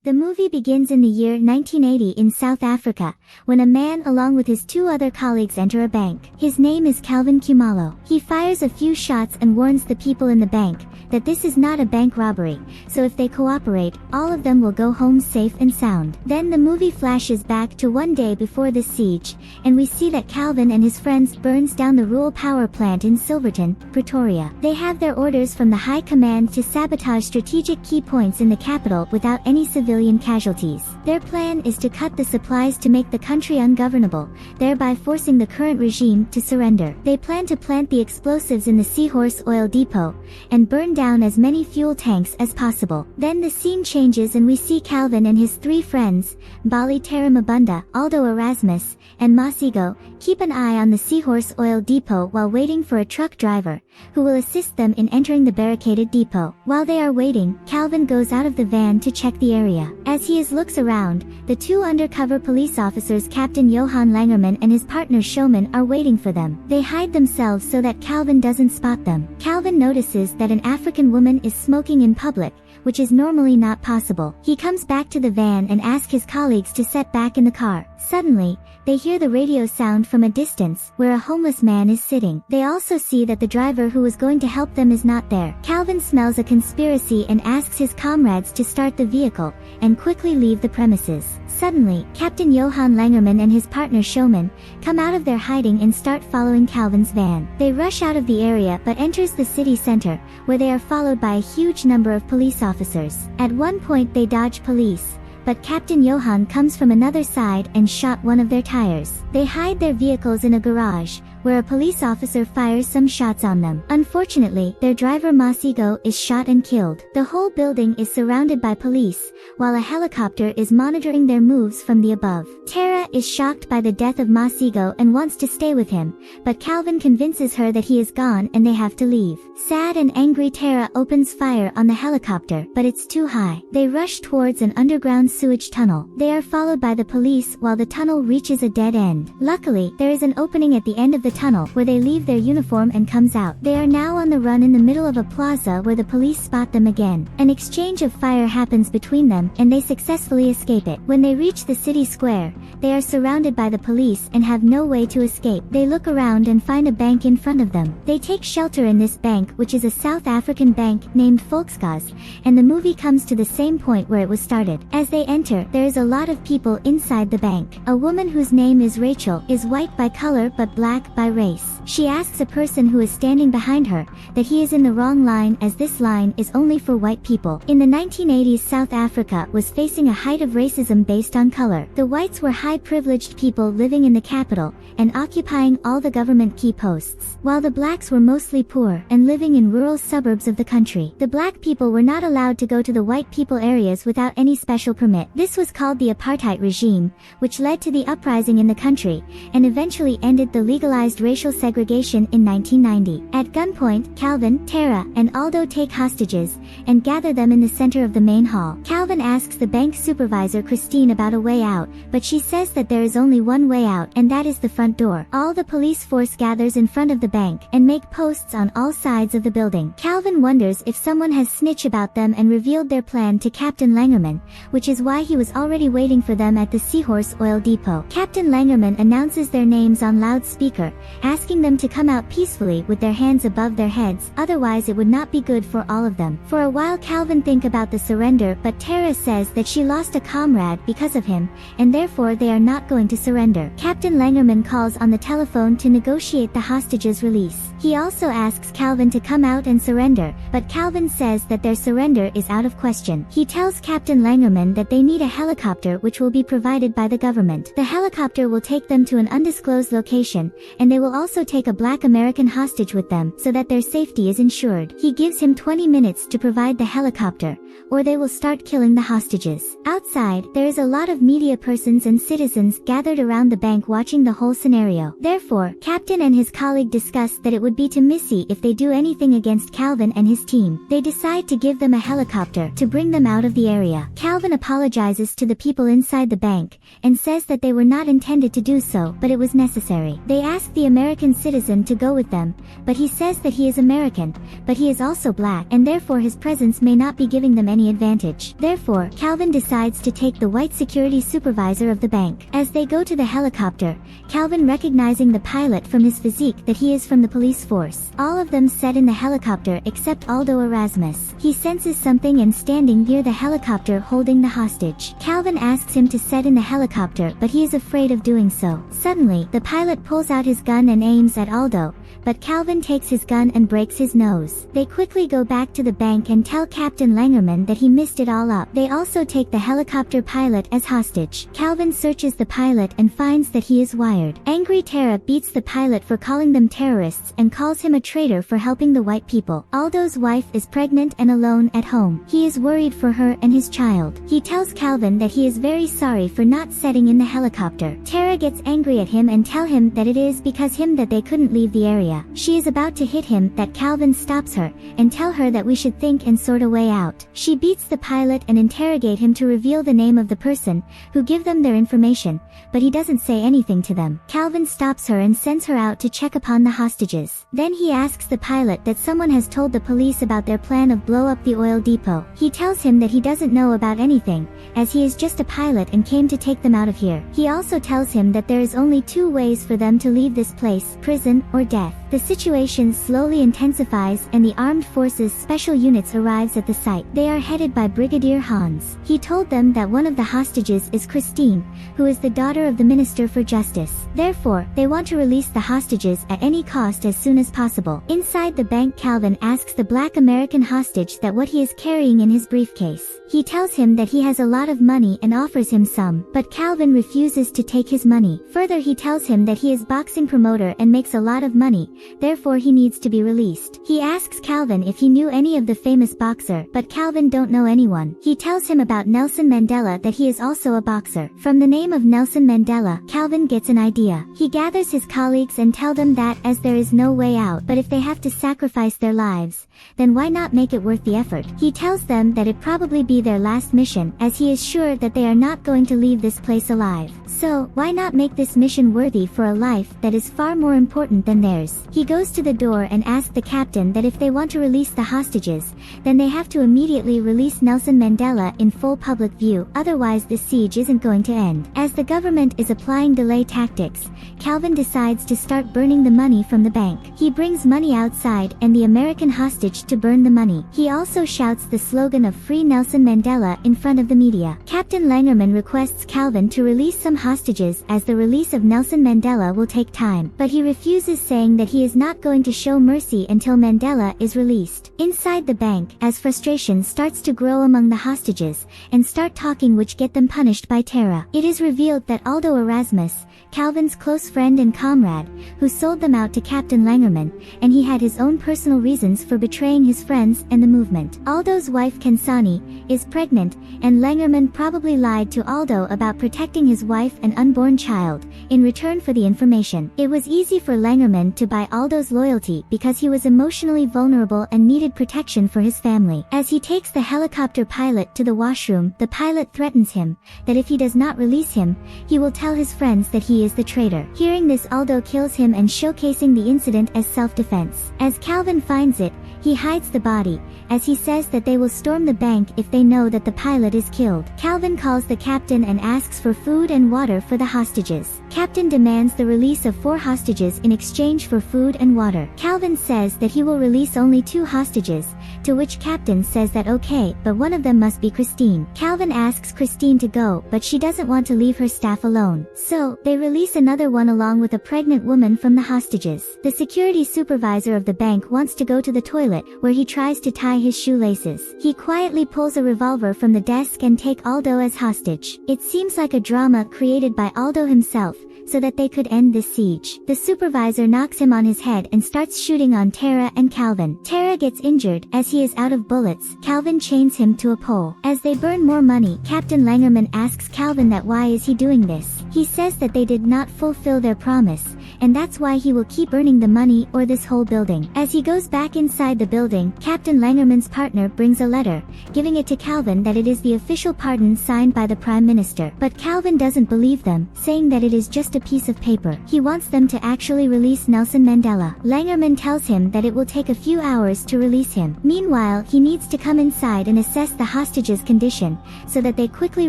The movie begins in the year 1980 in South Africa, when a man along with his two other colleagues enter a bank. His name is Calvin Khumalo. He fires a few shots and warns the people in the bank that this is not a bank robbery, so if they cooperate, all of them will go home safe and sound. Then the movie flashes back to one day before the siege, and we see that Calvin and his friends burns down the rural power plant in Silverton, Pretoria. They have their orders from the high command to sabotage strategic key points in the capital without any civilian casualties. Their plan is to cut the supplies to make the country ungovernable, thereby forcing the current regime to surrender. They plan to plant the explosives in the Seahorse oil depot, and burn down as many fuel tanks as possible. Then the scene changes and we see Calvin and his three friends, Bali Taramabunda, Aldo Erasmus, and Masigo, keep an eye on the Seahorse oil depot while waiting for a truck driver, who will assist them in entering the barricaded depot. While they are waiting, Calvin goes out of the van to check the area. As he looks around, the two undercover police officers Captain Johan Langerman and his partner Showman are waiting for them. They hide themselves so that Calvin doesn't spot them. Calvin notices that an African woman is smoking in public, which is normally not possible. He comes back to the van and asks his colleagues to sit back in the car. Suddenly, they hear the radio sound from a distance, where a homeless man is sitting. They also see that the driver who was going to help them is not there. Calvin smells a conspiracy and asks his comrades to start the vehicle, and quickly leave the premises. Suddenly, Captain Johan Langerman and his partner Showman come out of their hiding and start following Calvin's van. They rush out of the area but enters the city center, where they are followed by a huge number of police officers. At one point they dodge police, but Captain Johan comes from another side and shot one of their tires. They hide their vehicles in a garage, where a police officer fires some shots on them. Unfortunately, their driver Masigo is shot and killed. The whole building is surrounded by police, while a helicopter is monitoring their moves from the above. Tara is shocked by the death of Masigo and wants to stay with him, but Calvin convinces her that he is gone and they have to leave. Sad and angry, Tara opens fire on the helicopter, but it's too high. They rush towards an underground sewage tunnel. They are followed by the police while the tunnel reaches a dead end. Luckily, there is an opening at the end of the tunnel where they leave their uniform and comes out. They are now on the run in the middle of a plaza where the police spot them again. An exchange of fire happens between them and they successfully escape it. When they reach the city square, they are surrounded by the police and have no way to escape. They look around and find a bank in front of them. They take shelter in this bank, which is a South African bank named Volkskas, and the movie comes to the same point where it was started. As they enter, there is a lot of people inside the bank. A woman whose name is Rachel is white by color but black by race. She asks a person who is standing behind her that he is in the wrong line, as this line is only for white people. In the 1980s, South Africa was facing a height of racism based on color. The whites were high-privileged people living in the capital and occupying all the government key posts, while the blacks were mostly poor and living in rural suburbs of the country. The black people were not allowed to go to the white people areas without any special permit. This was called the Apartheid regime, which led to the uprising in the country and eventually ended the legalized racial segregation in 1990. At gunpoint, Calvin, Tara, and Aldo take hostages and gather them in the center of the main hall. Calvin asks the bank supervisor Christine about a way out, but she says that there is only one way out, and that is the front door. All the police force gathers in front of the bank and make posts on all sides of the building. Calvin wonders if someone has snitched about them and revealed their plan to Captain Langerman, which is why he was already waiting for them at the Seahorse oil depot. Captain Langerman announces their names on loudspeaker, asking them to come out peacefully with their hands above their heads, otherwise it would not be good for all of them. For a while Calvin thinks about the surrender, but Tara says that she lost a comrade because of him, and therefore they are not going to surrender. Captain Langerman calls on the telephone to negotiate the hostages' release. He also asks Calvin to come out and surrender, but Calvin says that their surrender is out of question. He tells Captain Langerman that they need a helicopter which will be provided by the government. The helicopter will take them to an undisclosed location, and they will also take a black American hostage with them so that their safety is ensured. He gives him 20 minutes to provide the helicopter, or they will start killing the hostages. Outside, there is a lot of media persons and citizens gathered around the bank watching the whole scenario. Therefore, Captain and his colleague discuss that it would be to Missy if they do anything against Calvin and his team. They decide to give them a helicopter to bring them out of the area. Calvin apologizes to the people inside the bank and says that they were not intended to do so, but it was necessary. They ask the the American citizen to go with them, but he says that he is American, but he is also black and therefore his presence may not be giving them any advantage. Therefore, Calvin decides to take the white security supervisor of the bank. As they go to the helicopter, Calvin recognizing the pilot from his physique that he is from the police force. All of them sit in the helicopter except Aldo Erasmus. He senses something and standing near the helicopter holding the hostage. Calvin asks him to sit in the helicopter but he is afraid of doing so. Suddenly, the pilot pulls out his gun and aims at Aldo, but Calvin takes his gun and breaks his nose. They quickly go back to the bank and tell Captain Langerman that he messed it all up. They also take the helicopter pilot as hostage. Calvin searches the pilot and finds that he is wired. Angry Tara beats the pilot for calling them terrorists and calls him a traitor for helping the white people. Aldo's wife is pregnant and alone at home. He is worried for her and his child. He tells Calvin that he is very sorry for not sitting in the helicopter. Tara gets angry at him and tell him that it is because him that they couldn't leave the area. She is about to hit him that Calvin stops her and tell her that we should think and sort a way out. She beats the pilot and interrogate him to reveal the name of the person who give them their information, but he doesn't say anything to them. Calvin stops her and sends her out to check upon the hostages. Then he asks the pilot that someone has told the police about their plan of blow up the oil depot. He tells him that he doesn't know about anything, as he is just a pilot and came to take them out of here. He also tells him that there is only two ways for them to leave this place, prison or death. The situation slowly intensifies and the armed forces special units arrives at the site. They are headed by Brigadier Hans. He told them that one of the hostages is Christine, who is the daughter of the Minister for Justice. Therefore, they want to release the hostages at any cost as soon as possible. Inside the bank, Calvin asks the black American hostage that what he is carrying in his briefcase. He tells him that he has a lot of money and offers him some, but Calvin refuses to take his money. Further, he tells him that he is boxing promoter and makes a lot of money, therefore he needs to be released. He asks Calvin if he knew any of the famous boxer, but Calvin don't know anyone. He tells him about Nelson Mandela, that he is also a boxer. From the name of Nelson Mandela, Calvin gets an idea. He gathers his colleagues and tell them that as there is no way out, but if they have to sacrifice their lives, then why not make it worth the effort? He tells them that it probably be their last mission, as he is sure that they are not going to leave this place alive. So, why not make this mission worthy for a life that is far more important than theirs? He goes to the door and asks the captain that if they want to release the hostages, then they have to immediately release Nelson Mandela in full public view, otherwise this siege isn't going to end. As the government is applying delay tactics, Calvin decides to start burning the money from the bank. He brings money outside and the American hostage to burn the money. He also shouts the slogan of Free Nelson Mandela in front of the media. Captain Langerman requests Calvin to release some hostages as the release of Nelson Mandela will take time, but he refuses, saying that he is not going to show mercy until Mandela is released. Inside the bank, as frustration starts to grow among the hostages, and start talking which get them punished by Tara, it is revealed that Aldo Erasmus, Calvin's close friend and comrade, who sold them out to Captain Langerman, and he had his own personal reasons for betraying his friends and the movement. Aldo's wife Kansani is pregnant, and Langerman probably lied to Aldo about protecting his wife and unborn child, in return for the information. It was easy for Langerman to buy Aldo's loyalty because he was emotionally vulnerable and needed protection for his family. As he takes the helicopter pilot to the washroom, the pilot threatens him that if he does not release him, he will tell his friends that he is the traitor. Hearing this, Aldo kills him and showcasing the incident as self-defense. As Calvin finds it, he hides the body, as he says that they will storm the bank if they know that the pilot is killed. Calvin calls the captain and asks for food and water for the hostages. Captain demands the release of 4 hostages in exchange for food and water. Calvin says that he will release only 2 hostages, to which Captain says that okay, but one of them must be Christine. Calvin asks Christine to go, but she doesn't want to leave her staff alone. So, they release another one along with a pregnant woman from the hostages. The security supervisor of the bank wants to go to the toilet, where he tries to tie his shoelaces. He quietly pulls a revolver from the desk and take Aldo as hostage. It seems like a drama created by Aldo himself, so that they could end this siege. The supervisor knocks him on his head and starts shooting on Tara and Calvin. Tara gets injured as he is out of bullets. Calvin chains him to a pole. As they burn more money, Captain Langerman asks Calvin that why is he doing this. He says that they did not fulfill their promise, and that's why he will keep earning the money or this whole building. As he goes back inside the building, Captain Langerman's partner brings a letter, giving it to Calvin that it is the official pardon signed by the Prime Minister. But Calvin doesn't believe them, saying that it is just a piece of paper. He wants them to actually release Nelson Mandela. Langerman tells him that it will take a few hours to release him. Meanwhile, he needs to come inside and assess the hostages' condition, so that they quickly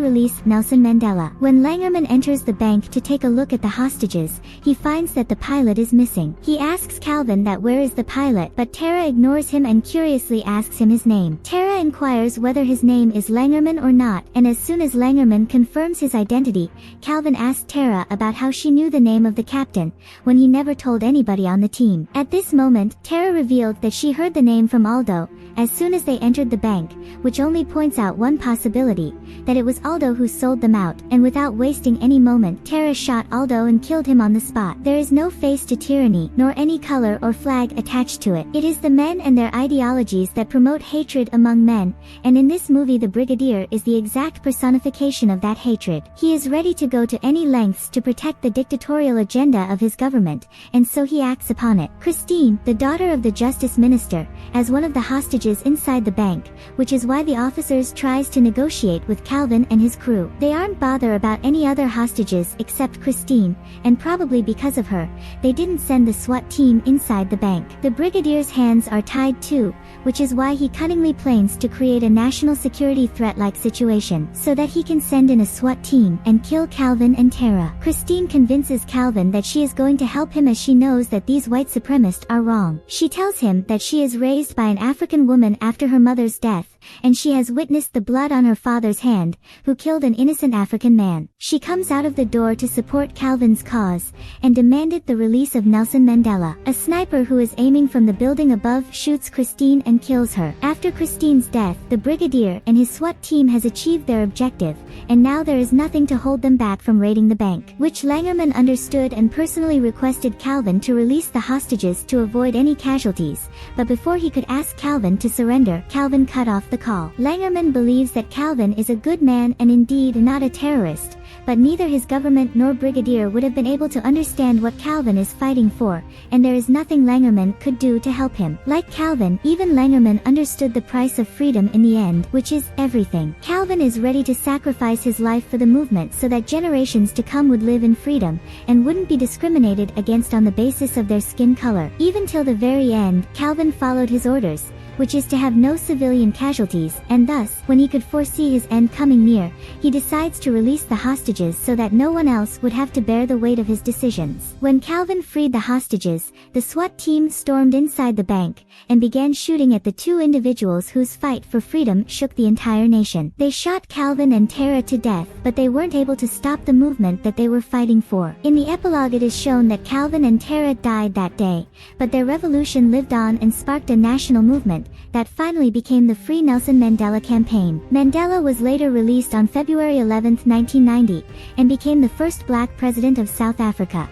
release Nelson Mandela. When Langerman enters the bank to take a look at the hostages, he finds that the pilot is missing. He asks Calvin that where is the pilot, but Tara ignores him and curiously asks him his name. Tara inquires whether his name is Langerman or not, and as soon as Langerman confirms his identity, Calvin asks Tara about how she knew the name of the captain, when he never told anybody on the team. At this moment, Tara revealed that she heard the name from Aldo, as soon as they entered the bank, which only points out one possibility, that it was Aldo who sold them out, and without wasting any moment, Tara shot Aldo and killed him on the spot. There is no face to tyranny, nor any color or flag attached to it. It is the men and their ideologies that promote hatred among men, and in this movie the Brigadier is the exact personification of that hatred. He is ready to go to any lengths to protect the dictatorial agenda of his government, and so he acts upon it. Christine, the daughter of the Justice Minister, as one of the hostages inside the bank, which is why the officers tries to negotiate with Calvin and his crew. They aren't bothered about any other hostages except Christine, and probably because of her, they didn't send the SWAT team inside the bank. The Brigadier's hands are tied too, which is why he cunningly plans to create a national security threat-like situation, so that he can send in a SWAT team and kill Calvin and Tara. Christine convinces Calvin that she is going to help him as she knows that these white supremacists are wrong. She tells him that she is raised by an African woman after her mother's death, and she has witnessed the blood on her father's hand, who killed an innocent African man. She comes out of the door to support Calvin's cause, and demanded the release of Nelson Mandela. A sniper who is aiming from the building above shoots Christine and kills her. After Christine's death, the Brigadier and his SWAT team has achieved their objective, and now there is nothing to hold them back from raiding the bank, which Langerman understood and personally requested Calvin to release the hostages to avoid any casualties, but before he could ask Calvin to surrender, Calvin cut off the call. Langerman believes that Calvin is a good man and indeed not a terrorist, but neither his government nor Brigadier would have been able to understand what Calvin is fighting for, and there is nothing Langerman could do to help him. Like Calvin, even Langerman understood the price of freedom in the end, which is everything. Calvin is ready to sacrifice his life for the movement so that generations to come would live in freedom, and wouldn't be discriminated against on the basis of their skin color. Even till the very end, Calvin followed his orders, which is to have no civilian casualties, and thus, when he could foresee his end coming near, he decides to release the hostages so that no one else would have to bear the weight of his decisions. When Calvin freed the hostages, the SWAT team stormed inside the bank, and began shooting at the two individuals whose fight for freedom shook the entire nation. They shot Calvin and Tara to death, but they weren't able to stop the movement that they were fighting for. In the epilogue it is shown that Calvin and Tara died that day, but their revolution lived on and sparked a national movement that finally became the Free Nelson Mandela campaign. Mandela was later released on February 11, 1990, and became the first black president of South Africa.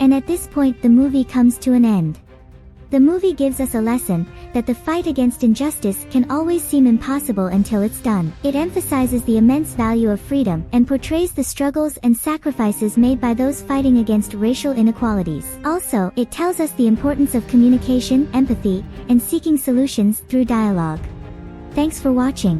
And at this point the movie comes to an end. The movie gives us a lesson that the fight against injustice can always seem impossible until it's done. It emphasizes the immense value of freedom and portrays the struggles and sacrifices made by those fighting against racial inequalities. Also, it tells us the importance of communication, empathy, and seeking solutions through dialogue. Thanks for watching.